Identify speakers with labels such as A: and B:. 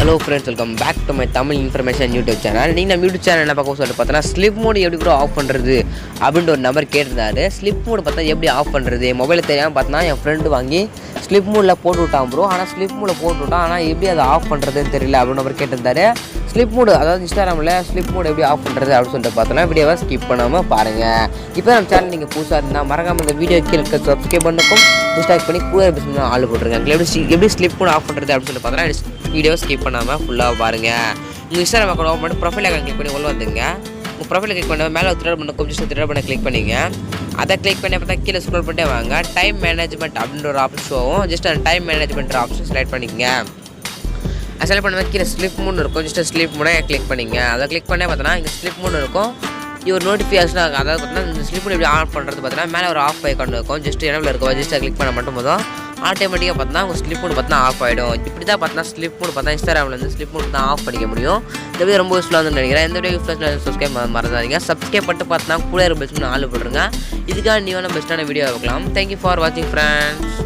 A: Hello friends, welcome back to my Tamil information YouTube channel. நீங்க நம்ம YouTube channel என்ன பார்க்க சொல்லிட்டு பார்த்தா ஸ்லிப் மோட் எப்படி ப்ரோ ஆஃப் பண்றது அப்படின்ற ஒரு நம்பர் கேட்டிருந்தாரு. ஸ்லிப் மோட் பார்த்தா எப்படி ஆஃப் பண்றது மொபைல் தெரியாம பார்த்தா என் ஃப்ரெண்ட் வாங்கி ஸ்லிப் மோட்ல போட்டு விட்டான் ப்ரோ. ஆனால் ஸ்லிப் மோட்ல போட்டு விட்டான், ஆனால் எப்படி அதை ஆஃப் பண்றதுன்னு தெரியல அப்படின்னு நம்பர் கேட்டிருந்தாரு. ஸ்லிப் மோட் அதாவது இன்ஸ்டாகிராமில் ஸ்லிப் மோட் எப்படி ஆஃப் பண்ணுறது அப்படின்னு சொல்லிட்டு பார்த்தோன்னா வீடியோவை ஸ்கிப் பண்ணாமல் பாருங்கள். இப்போ நம்ம சேனல் நீங்கள் புதுசாக இருந்தால் மறக்காமல் இந்த வீடியோ கீழே சப்ஸ்கிரைப் பண்ணிக்கும் டிஸ்டாக்ட் பண்ணி கூட பிஸ்னஸ் ஆள் போட்டுருங்க. எப்படி ஸ்லிப் மோட் ஆஃப் பண்ணுறது அப்படின்னு சொல்லி பார்த்தோன்னா வீடியோ ஸ்கிப் பண்ணாமல் ஃபுல்லாக பாருங்கள். உங்கள் இன்ஸ்டாகிராம் அக்கௌண்ட் ஓப்பன் பண்ணி ப்ரொஃபைல் அக்கௌண்ட் கிளிக் பண்ணி உள்ள வந்துங்க. உங்கள் ப்ரொஃபைல் கிளிக் பண்ண மேலே த்ரெட் பண்ண கொஞ்சம் த்ரெட் பண்ண கிளிக் பண்ணிங்க. அதை கிளிக் பண்ணி பார்த்தா கீழே ஸ்க்ரோல் பண்ணிட்டே வாங்க. டைம் மேனேஜ்மெண்ட் அப்படின்ற ஒரு ஆப்ஷன் ஷோவும் ஜஸ்ட் அந்த டைம் மேனேஜ்மெண்ட் ஆப்ஷன் செலக்ட் பண்ணிக்கங்க. அது செலக்ட் பண்ணும்போது கீழே ஸ்லிப் மூணு இருக்கும், ஜஸ்ட் ஸ்லிப் மூணே கிளிக் பண்ணிங்க. அதை கிளிக் பண்ணே பார்த்தோன்னா இங்கே ஸ்லிப் மூணு இருக்கும். இது ஒரு நோட்டிஃபிகேஷன் ஆகும். அதாவது பார்த்தீங்கன்னா இந்த ஸ்லிப் எப்படி ஆன் பண்ணுறது பார்த்தீங்கன்னா மேலே ஒரு ஆஃப் ஐக்கான் இருக்கும், ஜஸ்ட் இடத்துல இருக்கும். ஜஸ்ட் அதை கிளிக் பண்ண மட்டும் போதும் ஆட்டோமேட்டிக்காக பார்த்தா உங்கள் ஸ்லிப் மூணு பார்த்தா ஆஃப் ஆகிடும். இப்படி தான் பார்த்தா ஸ்லிப் மூணு பார்த்தா இன்ஸ்டாகிராமில் வந்து ஸ்லிப் மூணு தான் ஆஃப் பண்ணிக்க முடியும். இந்த வீடியோ ரொம்ப யூஸ்ஃபுல்லாக வந்து நினைக்கிறேன். இந்த வீடியோ யூஸ்ஃபுல்லாக சப்ஸ்கிரைப் மறந்துடாதீங்க. சப்ஸ்கிரைப் பண்ணிட்டு பார்த்தா கூட பெஸ்ட்னு ஆள் போட்டுருங்க. இதுக்காக நீ வேணால் பெஸ்ட்டான வீடியோ பார்க்கலாம். தேங்க்யூ ஃபார் வாட்சிங் ஃப்ரெண்ட்ஸ்.